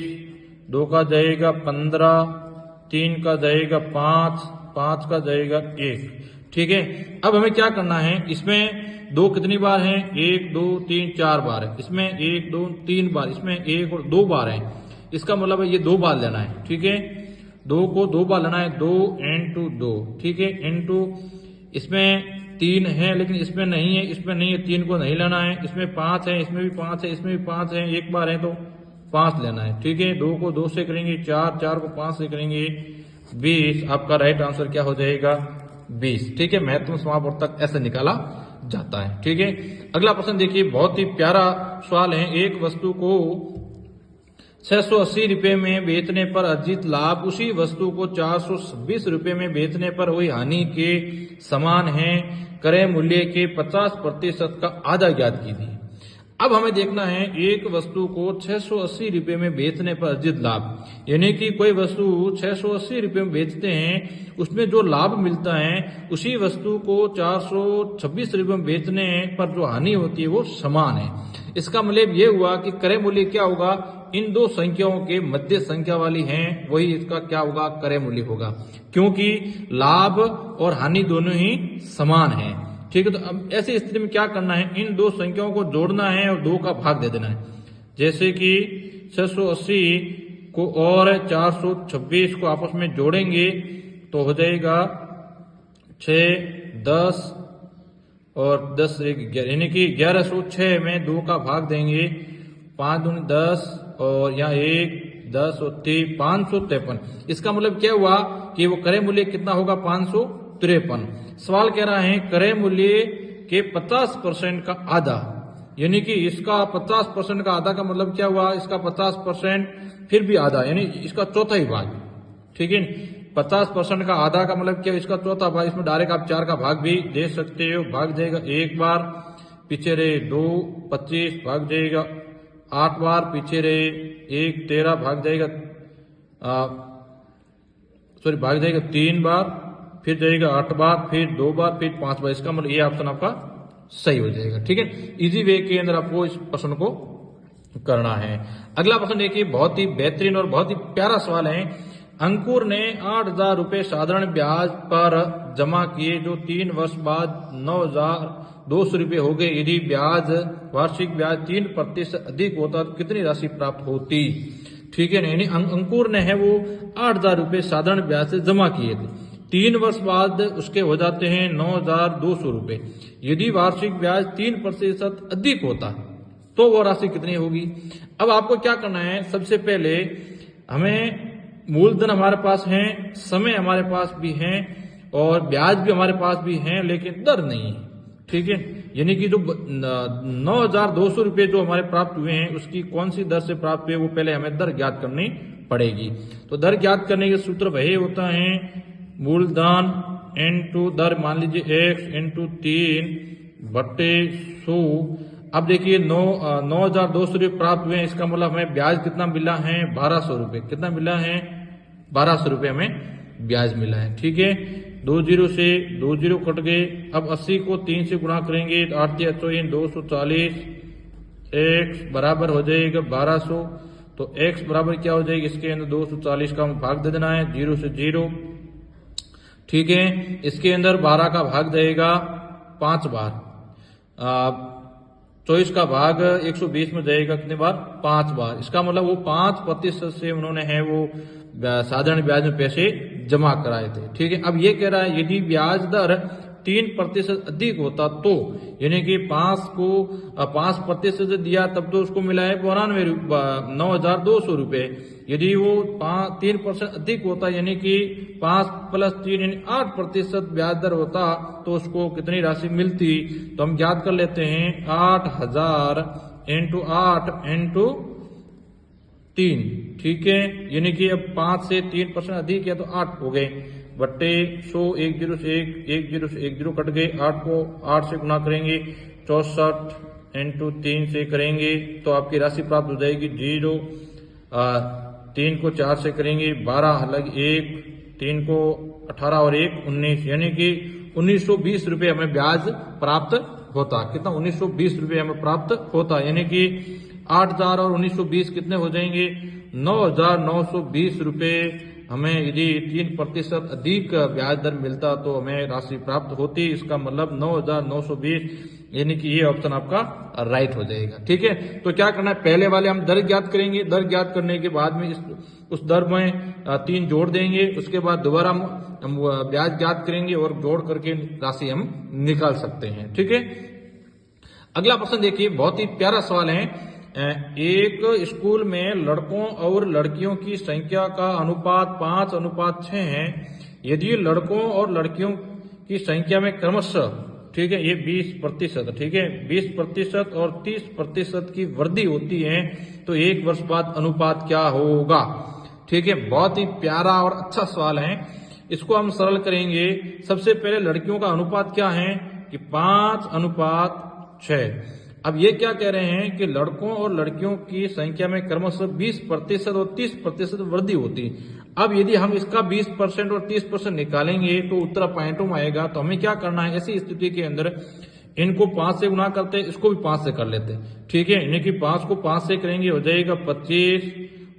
S1: 2 का जाएगा 15, 3 का जाएगा 5, 5 का जाएगा 1। ठीक है, अब हमें क्या करना है, इसमें 2 कितनी बार है, 1 2 3 4 बार है, इसमें 1 2 3 बार, इसमें 1 और 2 बार है। इसका मतलब है ये 2 बार लेना है। ठीक है, 2 को 2 बार लेना है, 2 into 2। ठीक है, into इसमें 3 है लेकिन इसमें नहीं है, इसमें नहीं है, 3 को नहीं लेना है, इसमें 5 है, इसमें भी 5 है, इसमें भी 5 है, 1 बार है तो 5 लेना है। ठीक है, 2 को 2 से करेंगे 4, 4 को 5 से करेंगे 20। आपका राइट आंसर क्या हो जाएगा, 20। ठीक है, महत्तम समापवर्तक ऐसे निकाला जाता है। ठीक है, अगला प्रश्न देखिए, बहुत ही प्यारा सवाल है। एक वस्तु को 680 रुपए में बेचने पर अर्जित लाभ उसी वस्तु को 426 रुपए में बेचने पर हुई हानि के समान है। क्रय मूल्य के 50% का आधा ज्ञात कीजिए। अब हमें देखना है, एक वस्तु को 680 रुपए में बेचने पर अर्जित लाभ, यानी कि कोई वस्तु 680 रुपए में बेचते हैं, उसमें जो लाभ मिलता है उसी वस्तु को 426 रुपए में बेचने पर जो हानि होती है वो समान है। इसका मतलब ये हुआ कि क्रय मूल्य क्या होगा, इन दो संख्याओं के मध्य संख्या वाली हैं वही इसका क्या होगा, क्रय मूल्य होगा, क्योंकि लाभ और हानि दोनों ही समान है। ठीक है, तो अब ऐसी स्थिति में क्या करना है, इन दो संख्याओं को जोड़ना है और 2 का भाग दे देना है। जैसे कि 680 को और 426 को आपस में जोड़ेंगे तो हो जाएगा 6, 10 और 10 11, यानी कि 1106 में 2 का भाग देंगे, 5 दूनी 10 और यहाँ 1 10 और 3 553। इसका मतलब क्या हुआ कि वो क्रय मूल्य कितना होगा, 553। सवाल कह रहा है क्रय मूल्य के 50% का आधा, यानी कि इसका 50% का आधा का मतलब क्या हुआ, इसका 50% फिर भी आधा, यानी इसका चौथा ही भाग। ठीक है, 50% का आधा का मतलब क्या, इसका चौथा भाग। इसमें डायरेक्ट आप 4 का भाग भी दे सकते हो। भाग जाएगा 1 बार, पीछे रहे 2 25 भाग जाएगा 8 बार, पीछे रहे 1 13 भाग जाएगा भाग जाएगा 3 बार, फिर जाएगा 8 बार, फिर 2 बार, फिर 5 बार। इसका मतलब ये ऑप्शन आपका सही हो जाएगा। ठीक है, इजी वे के अंदर आपको इस प्रश्न को करना है। अगला प्रश्न देखिए, बहुत ही बेहतरीन और बहुत ही प्यारा सवाल है। अंकुर ने 8000 रुपए साधारण ब्याज पर जमा किए, जो 3 वर्ष बाद 9200 रुपए हो गए। यदि ब्याज वार्षिक ब्याज 3% अधिक होता तो कितनी राशि प्राप्त होती। ठीक है, यानी अंकुर ने है वो 8000 रुपए साधारण ब्याज से जमा किए थे, 3 वर्ष बाद उसके हो जाते हैं 9200 रुपए। यदि वार्षिक ब्याज 3% अधिक होता तो वो राशि कितनी होगी। अब आपको क्या करना है, सबसे पहले हमें मूलधन हमारे पास है, समय हमारे पास भी है और ब्याज भी हमारे पास भी है, लेकिन दर नहीं है। ठीक है, यानी कि जो 9200 रुपए जो हमारे प्राप्त हुए हैं उसकी कौन सी दर से प्राप्त हुए, वो पहले हमें दर ज्ञात करनी पड़ेगी। तो दर ज्ञात करने के सूत्र वही होता है, मूलधन इनटू दर, मान लीजिए x इनटू 3 बट्टे 100। अब देखिए 9200 रुपये प्राप्त हुए हैं, इसका मतलब हमें ब्याज कितना मिला है, 1200 रुपये। कितना मिला है, 1200 रुपये हमें ब्याज मिला है। ठीक है, 2 जीरो से 2 जीरो कट गए। अब 80 को 3 से गुणा करेंगे, 8 240, x बराबर हो जाएगा 1200। तो x बराबर क्या हो जाएगा, इसके अंदर 240 का भाग दे देना है, 0 से 0। ठीक है, इसके अंदर 12 का भाग जाएगा 5 बार, 24 का भाग 120 में जाएगा कितने बार, 5 बार। इसका मतलब वो 5% से उन्होंने है वो साधारण ब्याज में पैसे जमा कराए थे। ठीक है, अब ये कह रहा है यदि ब्याज दर 3% अधिक होता तो, यानी कि 5% दिया तब तो उसको मिला है 9200 रुपए। यदि वो 3% अधिक होता, यानी कि 5 + 3 यानी 8% ब्याज दर होता तो उसको कितनी राशि मिलती। तो हम ज्ञात कर लेते हैं, 8000 × 8 × 3। ठीक है, यानी कि अब 5 से 3% अधिक है तो 8 हो गए, बट्टे 100, 1 0 से 1 0 से 1 0 कट गए। 8 को 8 से गुणा करेंगे, 64 × 3 से करेंगे तो आपकी राशि प्राप्त हो जाएगी 0। 3 को 4 से करेंगे 12 अलग 1, 3 को 18 और 1 19, यानी कि 1920 रुपये हमें ब्याज प्राप्त होता। कितना, 1920 रुपये हमें प्राप्त होता, यानी कि 8000 और 1920 कितने हो जाएंगे, 9920 रुपये हमें यदि 3% अधिक ब्याज दर मिलता तो हमें राशि प्राप्त होती। इसका मतलब 9920, यानी कि ये ऑप्शन आपका राइट हो जाएगा। ठीक है, तो क्या करना है, पहले वाले हम दर ज्ञात करेंगे, दर ज्ञात करने के बाद में उस दर में 3 जोड़ देंगे, उसके बाद दोबारा हम ब्याज ज्ञात करेंगे और जोड़ करके राशि हम निकाल सकते हैं। ठीक है, अगला प्रश्न देखिए, बहुत ही प्यारा सवाल है। एक स्कूल में लड़कों और लड़कियों की संख्या का अनुपात 5:6 है। यदि लड़कों और लड़कियों की संख्या में क्रमशः ठीक है, ये 20%, ठीक है, 20% और 30% की वृद्धि होती है तो 1 वर्ष बाद अनुपात क्या होगा। ठीक है, बहुत ही प्यारा और अच्छा सवाल है। इसको हम सरल करेंगे। सबसे पहले लड़कियों का अनुपात क्या है कि 5:6। अब ये क्या कह रहे हैं कि लड़कों और लड़कियों की संख्या में क्रमशः 20% और 30% वृद्धि होती है। अब यदि हम इसका 20% और 30% निकालेंगे तो उत्तर पॉइंटों में आएगा। तो हमें क्या करना है, ऐसी स्थिति के अंदर इनको 5 से गुना करते हैं, इसको भी 5 से कर लेते हैं। ठीक है, यानी कि 5 को 5 से करेंगे हो जाएगा 25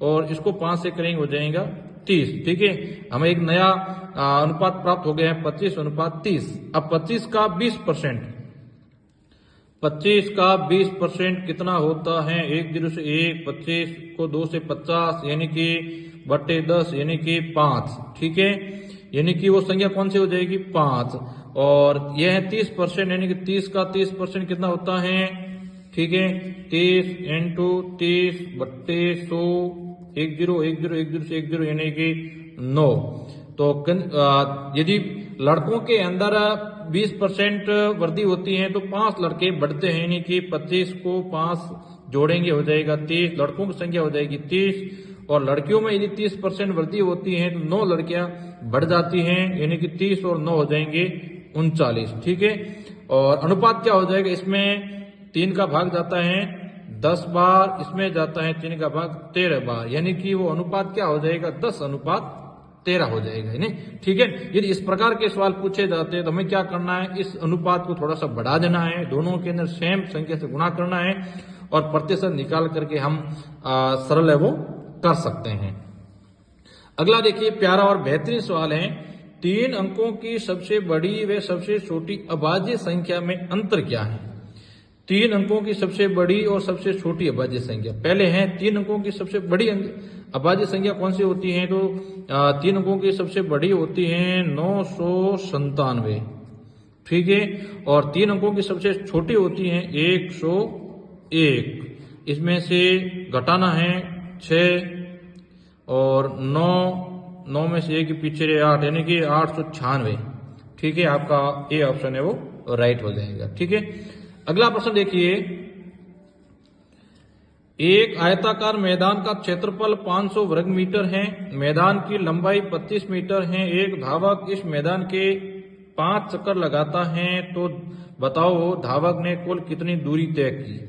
S1: और इसको 5 से करेंगे हो जाएगा 30। ठीक है, हमें एक नया अनुपात प्राप्त हो गया है 25:30। अब 25 का 20%, 25 का 20% कितना होता है, 1 0 से 1, 25 को 2 से 50 यानी कि बट्टे 10 यानी कि 5। ठीक है, यानी कि वो संख्या कौन सी हो जाएगी 5। और यह है 30% यानी कि 30 का 30% कितना होता है। ठीक है, 30 × 30 बट्टे 100, 1 0 1 0 1 0 से 1 0 यानी कि 9। तो यदि लड़कों के अंदर 20% वृद्धि होती है तो 5 लड़के बढ़ते हैं, यानी कि 25 को 5 जोड़ेंगे हो जाएगा 30, लड़कों की संख्या हो जाएगी 30। और लड़कियों में यदि 30% वृद्धि होती है तो 9 लड़कियां बढ़ जाती हैं, यानी कि 30 और 9 हो जाएंगे 39। ठीक है, और अनुपात क्या हो जाएगा, इसमें 3 का भाग जाता है 10 बार, इसमें जाता है 3 का भाग 13 बार, यानी कि वो अनुपात क्या हो जाएगा 10:13 हो जाएगा। नहीं, ठीक है, यदि इस प्रकार के सवाल पूछे जाते हैं तो हमें क्या करना है, इस अनुपात को थोड़ा सा बढ़ा देना है, दोनों के अंदर सेम संख्या से गुणा करना है और प्रतिशत निकाल करके हम सरल है वो कर सकते हैं। अगला देखिए प्यारा और बेहतरीन सवाल है, 3 अंकों की सबसे बड़ी व सबसे छोटी अभाज्य संख्या में अंतर क्या है। 3 अंकों की सबसे बड़ी और सबसे छोटी अभाज्य संख्या। पहले है 3 अंकों की सबसे बड़ी अभाज्य संख्या कौन सी होती है, तो 3 अंकों की सबसे बड़ी होती है 997। ठीक है, और 3 अंकों की सबसे छोटी होती है 101। इसमें से घटाना है 6 और 9 में से 1 के पीछे 8 यानी कि 896। ठीक है, आपका ए ऑप्शन है वो राइट हो जाएगा। ठीक है, अगला प्रश्न देखिए, एक आयताकार मैदान का क्षेत्रफल 500 वर्ग मीटर है, मैदान की लंबाई 25 मीटर है, एक धावक इस मैदान के 5 चक्कर लगाता है, तो बताओ धावक ने कुल कितनी दूरी तय की।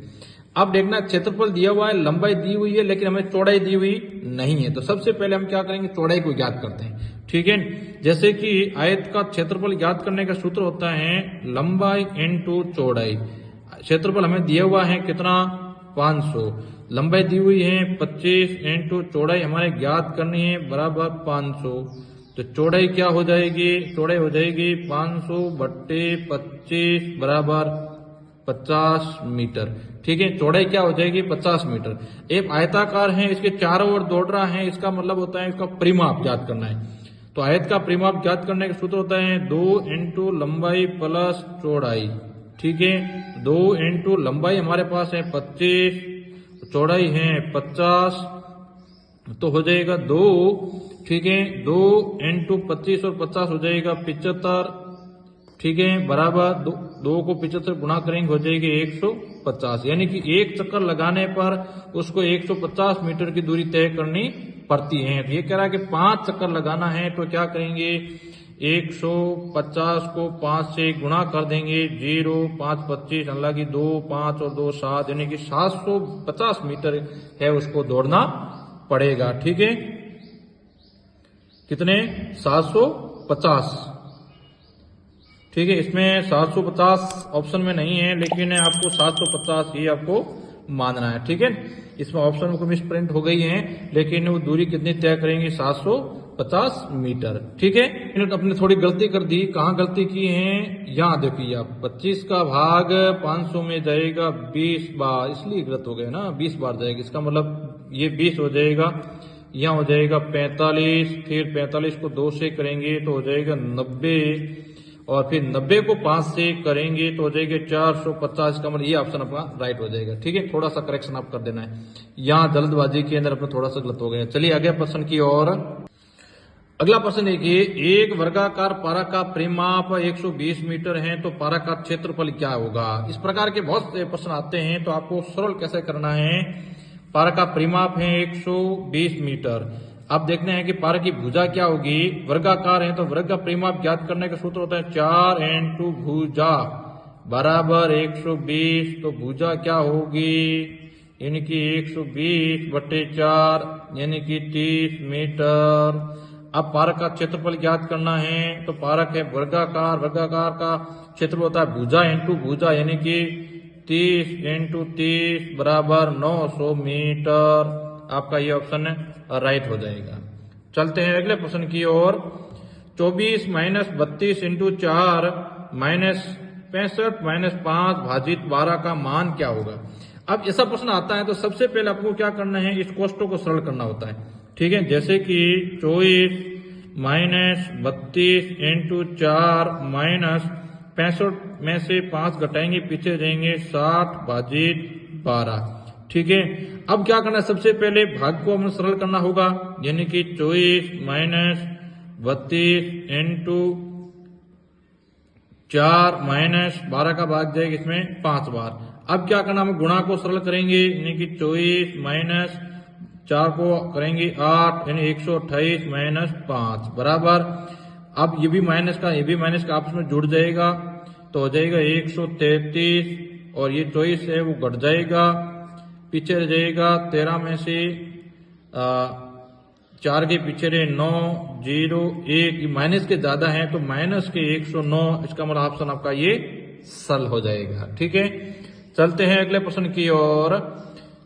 S1: अब देखना, क्षेत्रफल दिया हुआ है, लंबाई दी हुई है, लेकिन हमें चौड़ाई दी हुई नहीं है। तो सबसे पहले हम क्या करेंगे, चौड़ाई को ज्ञात करते हैं। ठीक है, जैसे कि आयत का क्षेत्रफल ज्ञात करने का सूत्र होता है लंबाई × चौड़ाई। क्षेत्रफल हमें दिया हुआ है कितना 500, लंबाई दी हुई है 25 × चौड़ाई हमारे ज्ञात करनी है बराबर 500। तो चौड़ाई क्या हो जाएगी, चौड़ाई हो जाएगी 500/25 बराबर 50 मीटर। ठीक है, चौड़ाई क्या हो जाएगी 50 मीटर। एक आयताकार है, इसके चारों ओर दौड़ रहा है, इसका मतलब होता है इसका परिमाप ज्ञात करना है। तो आयत का परिमाप ज्ञात करने का सूत्र होता है 2 × लंबाई प्लस चौड़ाई। ठीक है, 2 × लंबाई हमारे पास है 25, चौड़ाई है 50, तो हो जाएगा 2। ठीक है, 2 × 25 और 50 हो जाएगा 75। ठीक है, बराबर 2 को 75 गुणा करेंगे हो जाएगी 150, यानी कि एक चक्कर लगाने पर उसको 150 मीटर की दूरी तय करनी पड़ती है। तो ये कह रहा है कि 5 चक्कर लगाना है, तो क्या करेंगे 150 को 5 से गुणा कर देंगे, 0 5 25 हालांकि 2 5 और 2 7 यानी कि 750 मीटर है उसको दौड़ना पड़ेगा। ठीक है, कितने 750। ठीक है, इसमें 750 ऑप्शन में नहीं है, लेकिन आपको 750 ही आपको मानना है। ठीक है, इसमें ऑप्शन को मिसप्रिंट हो गई है, लेकिन वो दूरी कितनी तय करेंगे 750 मीटर। ठीक है, अपने थोड़ी गलती कर दी। कहाँ गलती की है, यहाँ देखिए आप 25 का भाग 500 में जाएगा 20 बार, इसलिए गलत हो गया ना, 20 बार जाएगा। इसका मतलब ये 20 हो जाएगा, यहाँ हो जाएगा 45, फिर 45 को 2 से करेंगे तो हो जाएगा 90, और फिर 90 को 5 से करेंगे तो हो जाएगा 450। का मतलब ये ऑप्शन अपना राइट हो जाएगा। ठीक है, थोड़ा सा करेक्शन आप कर देना है, यहाँ जल्दबाजी के अंदर अपना थोड़ा सा गलत हो गया। चलिए आगे प्रश्न की ओर। अगला प्रश्न देखिए, एक वर्गाकार पारा का परिमाप 120 मीटर है तो पारा का क्षेत्रफल क्या होगा। इस प्रकार के बहुत से प्रश्न आते हैं, तो आपको सरल कैसे करना है। पारा का परिमाप है 120 मीटर। अब देखते हैं कि पारा की भुजा क्या होगी। वर्गाकार है तो वर्ग का परिमाप ज्ञात करने का सूत्र होता है 4 इंटू भुजा बराबर 120। तो भुजा क्या होगी, यानी कि 120/4 यानी कि 30 मीटर। अब पारक का क्षेत्रफल ज्ञात करना है, तो पारक है वर्गाकार, वर्गाकार का क्षेत्रफल होता है भुजा इंटू भुजा यानी कि 30 इंटू 30 बराबर 900 मीटर। आपका ये ऑप्शन राइट हो जाएगा। चलते हैं अगले प्रश्न की ओर। 24 माइनस 32 इंटू 4 माइनस 65 माइनस 5 भाजित 12 का मान क्या होगा। अब ऐसा प्रश्न आता है तो सबसे पहले आपको क्या करना है, इस कोष्टक को सरल करना होता है। ठीक है, जैसे कि 24 माइनस 32 इंटू 4 माइनस 65 में से 5 घटाएंगे, पीछे रहेंगे 60 भाजित 12। ठीक है, अब क्या करना है, सबसे पहले भाग को हमें सरल करना होगा, यानी कि 24 माइनस 32 इंटू 4 माइनस 12 का भाग जाएगा इसमें 5 बार। अब क्या करना, हम गुणा को सरल करेंगे, यानी कि 24 माइनस 4 को करेंगे 8 यानी 128 माइनस 5 बराबर। अब ये भी माइनस का ये भी माइनस का आपस में जुड़ जाएगा, तो हो जाएगा 133 और ये 24 है वो घट जाएगा, पीछे रह जाएगा 13 में से 4 के पीछे रहे 9 0 1 माइनस के ज्यादा है तो माइनस के 109। इसका मतलब ऑप्शन आपका ये सरल हो जाएगा। ठीक है, चलते हैं अगले प्रश्न की ओर।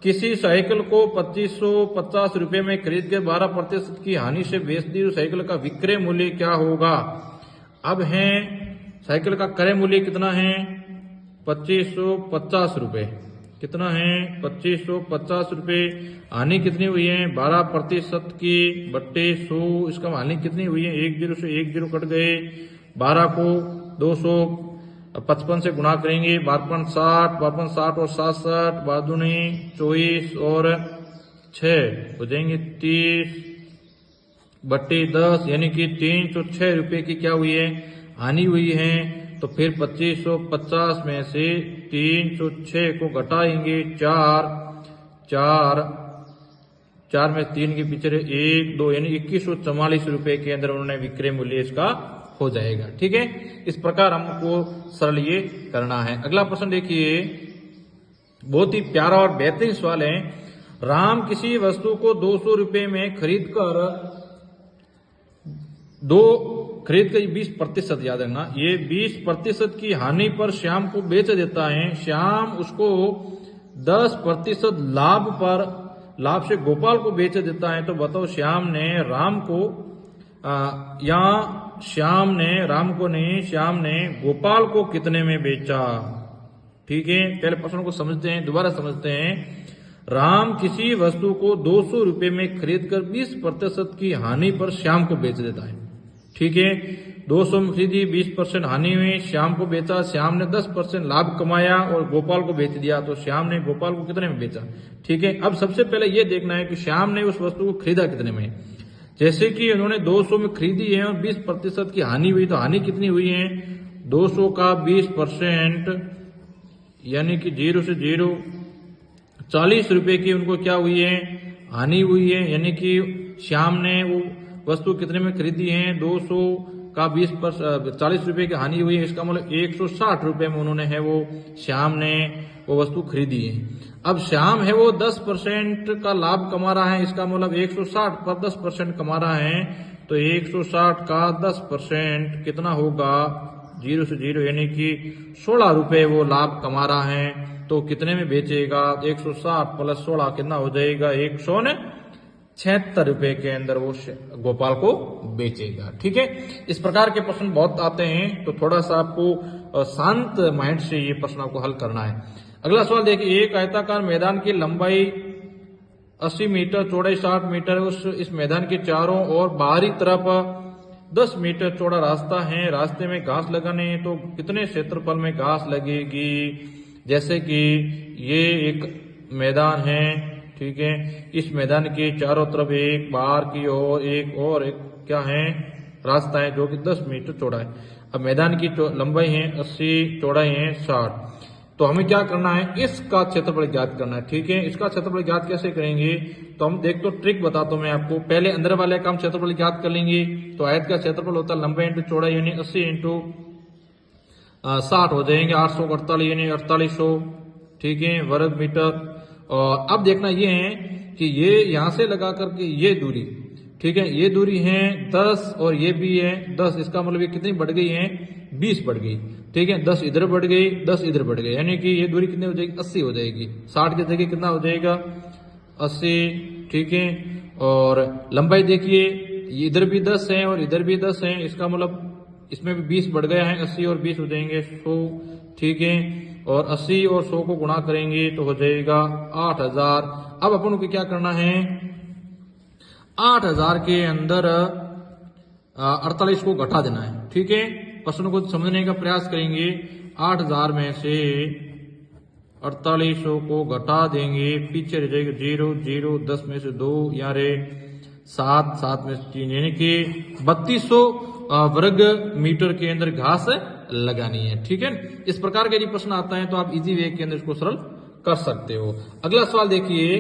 S1: किसी साइकिल को 2550 रुपए में खरीद के 12% की हानि से बेच दी तो साइकिल का विक्रय मूल्य क्या होगा। अब है साइकिल का क्रय मूल्य कितना है 2550 रुपए, कितना है 2550 रुपए। हानि कितनी हुई है 12% की बट्टे 100। इसका हानि कितनी हुई है 1 0 से 1 0 कट गए, 12 को 255 से गुणा करेंगे, 12 60 52 60 और 67 बादुनी 24 और 6 हो जाएंगे 30/10 यानी कि 306 रुपए की क्या हुई है हानि हुई है। तो फिर 2550 में से 306 को घटाएंगे 4 में 3 के पीछे 1 2 यानी 2144 रुपए के अंदर उन्होंने विक्रय मूल्य इसका हो जाएगा। ठीक है, इस प्रकार हमको सरल ये करना है। अगला प्रश्न देखिए, बहुत ही प्यारा और बेहतरीन सवाल है। राम किसी वस्तु को 200 रुपए में खरीद कर 20% याद रखना, ये 20% की हानि पर श्याम को बेच देता है। श्याम उसको 10% लाभ से गोपाल को बेच देता है। तो बताओ श्याम ने राम को या श्याम ने राम को नहीं, श्याम ने गोपाल को कितने में बेचा। ठीक है, पहले प्रश्न को समझते हैं, दोबारा समझते हैं। राम किसी वस्तु को 200 रुपए में खरीदकर 20% की हानि पर श्याम को बेच देता है। ठीक है, 200 में खरीदी, 20% हानि हुई, श्याम को बेचा, श्याम ने 10% लाभ कमाया और गोपाल को बेच दिया। तो श्याम ने गोपाल को कितने में बेचा। ठीक है, अब सबसे पहले यह देखना है कि श्याम ने उस वस्तु को खरीदा कितने में। जैसे कि उन्होंने 200 में खरीदी है और 20% की हानि हुई, तो हानि कितनी हुई है 200 का 20% यानी कि 0 से 0 40 रुपए की उनको क्या हुई है हानि हुई है। यानी कि श्याम ने वो वस्तु कितने में खरीदी है 200 का 40 रुपए की हानि हुई है। इसका मतलब 160 रुपए में उन्होंने है वो श्याम ने वो वस्तु खरीदी है। अब श्याम है वो 10% का लाभ कमा रहा है, इसका मतलब 160 पर 10% कमा रहा है। तो 160 का 10% कितना होगा 0 से 0 यानी कि 16 रुपए वो लाभ कमा रहा है। तो कितने में बेचेगा 160 प्लस 16 कितना हो जाएगा 176 रुपए के अंदर वो गोपाल को बेचेगा। ठीक है, इस प्रकार के प्रश्न बहुत आते हैं, तो थोड़ा सा आपको शांत माइंड से ये प्रश्न आपको हल करना है। अगला सवाल देखिए, एक आयताकार मैदान की लंबाई 80 मीटर, चौड़ाई 60 मीटर, इस मैदान के चारों ओर बाहरी तरफ 10 मीटर चौड़ा रास्ता है। रास्ते में घास लगाने हैं तो कितने क्षेत्रफल में घास लगेगी। जैसे कि ये एक मैदान है, ठीक है, इस मैदान के चारों तरफ एक बाहर की ओर एक और एक क्या है रास्ता है जो कि 10 मीटर चौड़ा है। अब मैदान की लंबाई है 80, चौड़ाई है 60। तो हमें क्या करना है, इसका क्षेत्रफल ज्ञात करना है। ठीक है, इसका क्षेत्रफल ज्ञात कैसे करेंगे, तो हम देख तो ट्रिक बताता हूं मैं आपको। पहले अंदर वाले का हम क्षेत्रफल ज्ञात कर लेंगे। तो आयत का क्षेत्रफल होता है लंबाई इंटू चौड़ाई यानी 80 इंटू 60 हो जाएंगे 848 यानी 4800। ठीक है, वर्ग मीटर। और अब देखना ये है कि ये यहां से लगा करके ये दूरी, ठीक है, ये दूरी है 10 और ये भी है 10। इसका मतलब ये कितनी बढ़ गई है, 20 बढ़ गई। ठीक है, 10 इधर बढ़ गई, 10 इधर बढ़ गई, यानी कि ये दूरी कितनी हो जाएगी, 80 हो जाएगी। 60 की जगह कितना हो जाएगा, 80। ठीक है, और लंबाई देखिए इधर भी 10 है और इधर भी 10 है, इसका मतलब इसमें भी 20 बढ़ गया है, 80 और 20 हो जाएंगे 100। ठीक है, और 80 और 100 को गुणा करेंगे तो हो जाएगा 8000। अब अपन को क्या करना है, 8000 के अंदर 48 को घटा देना है। ठीक है, प्रश्न को समझने का प्रयास करेंगे। 8000 में से 4800 को घटा देंगे, पीछे रह जाएगा 0 0, 10 में से 2 यहाँ रहे 7, 7 में से 3, यानी कि 3200 वर्ग मीटर के अंदर घास लगानी है। ठीक है, इस प्रकार के यदि प्रश्न आता है तो आप इजी वे के अंदर इसको सरल कर सकते हो। अगला सवाल देखिए,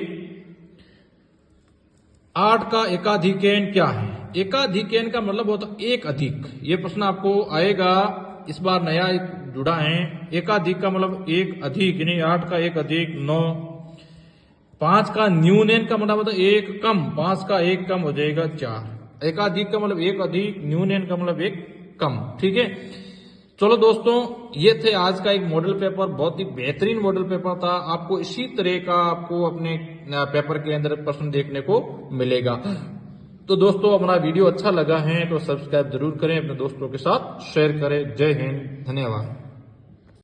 S1: 8 का एकाधिकन क्या है। एकाधिकन का मतलब होता है एक अधिक। ये प्रश्न आपको आएगा, इस बार नया जुड़ा है। एकाधिक का मतलब एक अधिक, यानी 8 का एक अधिक 9। 5 का न्यूनन का मतलब होता है एक कम, 5 का एक कम हो जाएगा 4। एकाधिक का मतलब एक अधिक, न्यूनन का मतलब एक कम। ठीक है, चलो दोस्तों, ये थे आज का एक मॉडल पेपर। बहुत ही बेहतरीन मॉडल पेपर था। आपको इसी तरह का आपको अपने पेपर के अंदर प्रश्न देखने को मिलेगा। तो दोस्तों, हमारा वीडियो अच्छा लगा है तो सब्सक्राइब जरूर करें, अपने दोस्तों के साथ शेयर करें। जय हिंद, धन्यवाद।